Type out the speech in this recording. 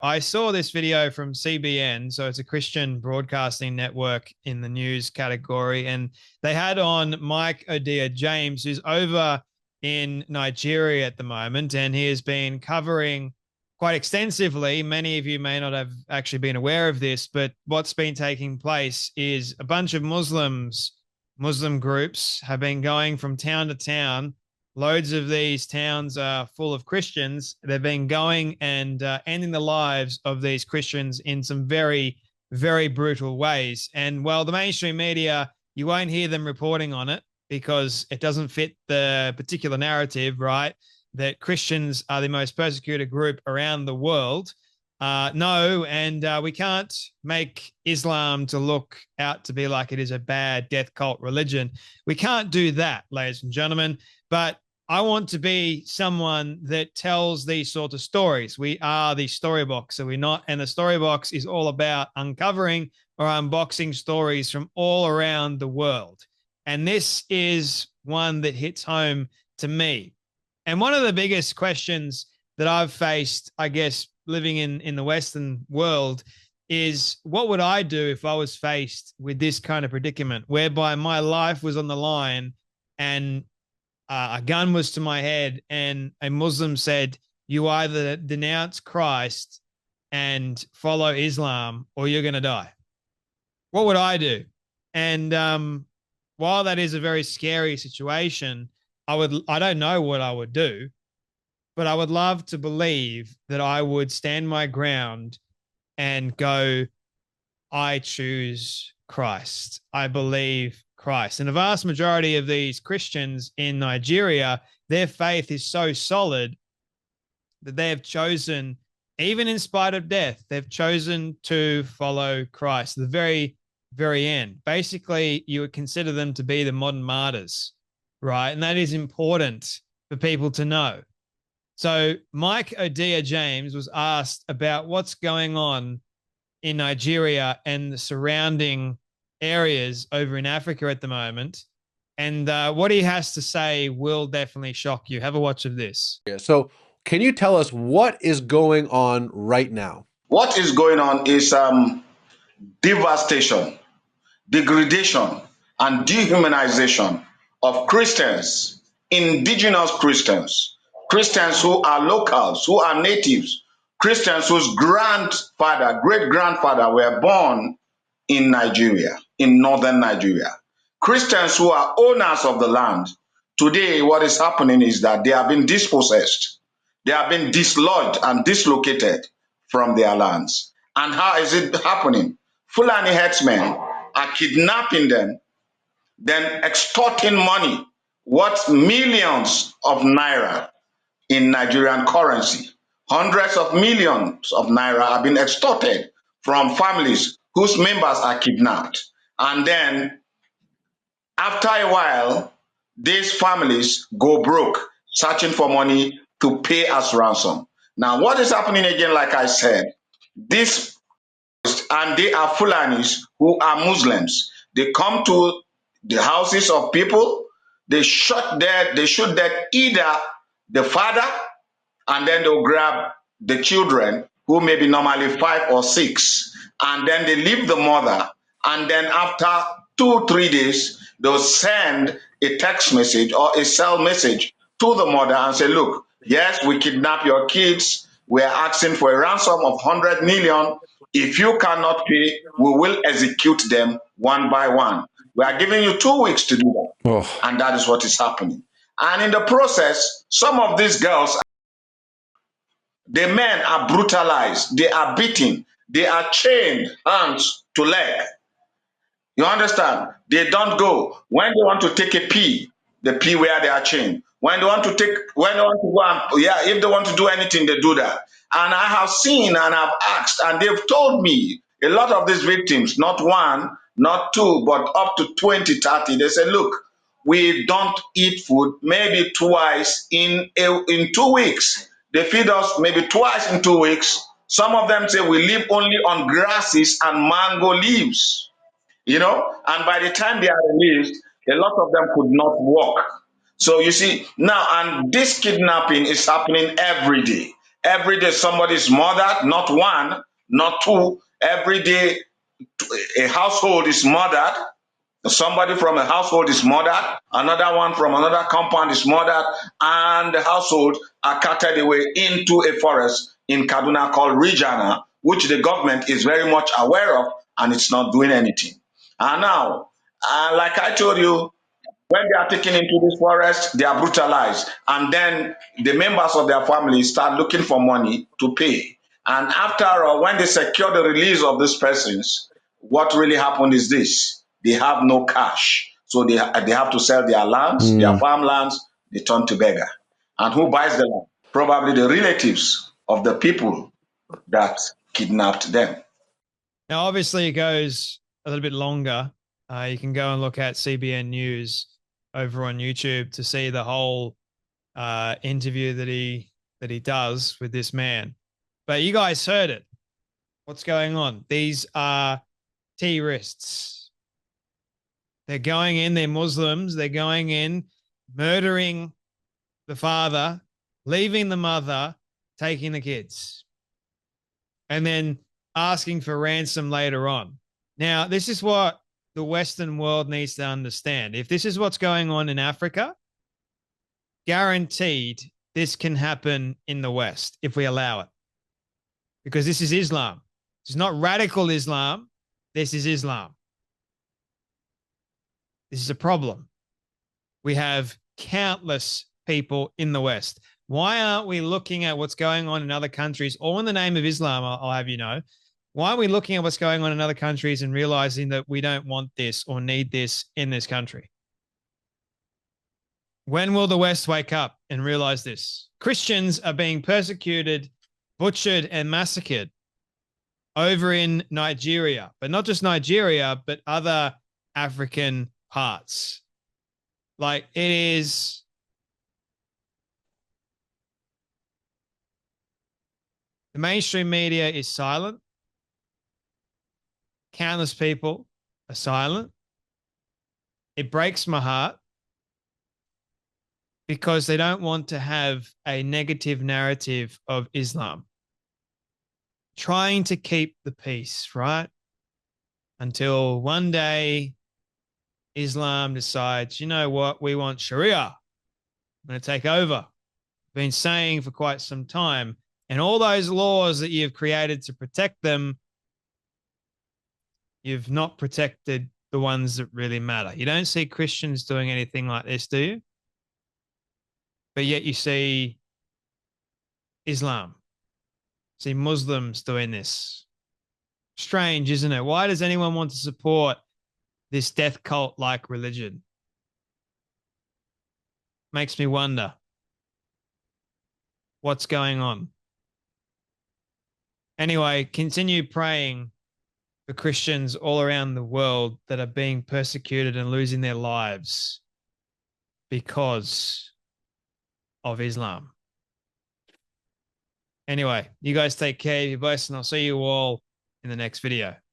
I saw this video from CBN, so it's a Christian broadcasting network in the news category, and they had on Mike Odia James, who's over in Nigeria at the moment, and he has been covering quite extensively. Many of you may not have actually been aware of this, but what's been taking place is a bunch of Muslim groups have been going from town to town. Loads of these towns are full of Christians. They've been going and ending the lives of these Christians in some very, very brutal ways. And while the mainstream media, you won't hear them reporting on it because it doesn't fit the particular narrative, right? That Christians are the most persecuted group around the world. No, and we can't make Islam to look out to be like it is a bad death cult religion. We can't do that, ladies and gentlemen. But I want to be someone that tells these sorts of stories. We are the storybox, so we're not. And the storybox is all about uncovering or unboxing stories from all around the world. And this is one that hits home to me. And one of the biggest questions that I've faced, I guess, living in the Western world is what would I do if I was faced with this kind of predicament whereby my life was on the line and a gun was to my head and a Muslim said, you either denounce Christ and follow Islam or you're going to die. What would I do? And while that is a very scary situation, I don't know what I would do, but I would love to believe that I would stand my ground and go, I choose Christ. I believe Christ. And the vast majority of these Christians in Nigeria, their faith is so solid that they have chosen, even in spite of death, they've chosen to follow Christ, the very, very end. Basically, you would consider them to be the modern martyrs, right? And that is important for people to know. So Mike Odia James was asked about what's going on in Nigeria and the surrounding areas over in Africa at the moment. And what he has to say will definitely shock you. Have a watch of this. Yeah, so can you tell us what is going on right now? What is going on is devastation, degradation, and dehumanization of Christians, indigenous Christians, Christians who are locals, who are natives, Christians whose grandfather, great grandfather were born in Nigeria, in northern Nigeria. Christians who are owners of the land. Today, what is happening is that they have been dispossessed. They have been dislodged and dislocated from their lands. And how is it happening? Fulani herdsmen are kidnapping them, then extorting money, worth millions of naira in Nigerian currency. Hundreds of millions of naira have been extorted from families whose members are kidnapped. And then after a while, these families go broke, searching for money to pay as ransom. Now, what is happening again, like I said, this, and they are Fulanis who are Muslims. They come to the houses of people, they shoot dead either the father, and then they'll grab the children, who may be normally 5 or 6, and then they leave the mother, and then after 2-3 days, they'll send a text message or a cell message to the mother and say, look, yes, we kidnap your kids, we're asking for a ransom of 100 million. If you cannot pay, we will execute them one by one. We are giving you 2 weeks to do that. Oh. And that is what is happening. And in the process, some of these girls, the men are brutalized, they are beaten, they are chained hands to leg. You understand? They don't go. When they want to take a pee, the pee where they are chained. When they want to go and, if they want to do anything, they do that. And I have seen and I've asked, and they've told me, a lot of these victims, not 1, not 2, but up to 20, 30, they say, look, we don't eat food maybe twice in 2 weeks. They feed us maybe twice in 2 weeks. Some of them say we live only on grasses and mango leaves. And by the time they are released, a lot of them could not walk. So you see, now, and this kidnapping is happening every day. Every day somebody is murdered, not one, not two. Every day a household is murdered. Somebody from a household is murdered, another one from another compound is murdered, and the household are carted away into a forest in Kaduna called Rijana, which the government is very much aware of, and it's not doing anything. And now, like I told you, when they are taken into this forest, they are brutalized. And then the members of their family start looking for money to pay. And after all, when they secure the release of these persons, what really happened is this: they have no cash. So they have to sell their lands, their farmlands, they turn to beggar. And who buys the land? Probably the relatives of the people that kidnapped them. Now, obviously, it goes a little bit longer. You can go and look at CBN News over on YouTube to see the whole interview that he does with this man. But you guys heard it. What's going on? These are terrorists. They're going in. They're Muslims. They're going in, murdering the father, leaving the mother, taking the kids, and then asking for ransom later on. Now, this is what the Western world needs to understand. If this is what's going on in Africa, guaranteed this can happen in the West if we allow it. Because this is Islam. It's not radical Islam. This is Islam. This is a problem. We have countless people in the West. Why aren't we looking at what's going on in other countries, all in the name of Islam, I'll have you know? Why aren't we looking at what's going on in other countries and realizing that we don't want this or need this in this country? When will the West wake up and realize this? Christians are being persecuted, butchered, and massacred over in Nigeria, but not just Nigeria, but other African parts. Like, it is the mainstream media is silent. Countless people are silent. It breaks my heart because they don't want to have a negative narrative of Islam. Trying to keep the peace, right? Until one day Islam decides, you know what, we want Sharia. I'm going to take over. Been saying for quite some time. And all those laws that you've created to protect them, you've not protected the ones that really matter. You don't see Christians doing anything like this, do you? But yet you see Islam, see Muslims doing this. Strange, isn't it? Why does anyone want to support this death cult-like religion? Makes me wonder what's going on. Anyway, continue praying for Christians all around the world that are being persecuted and losing their lives because of Islam. Anyway, you guys take care of your blessed, and I'll see you all in the next video.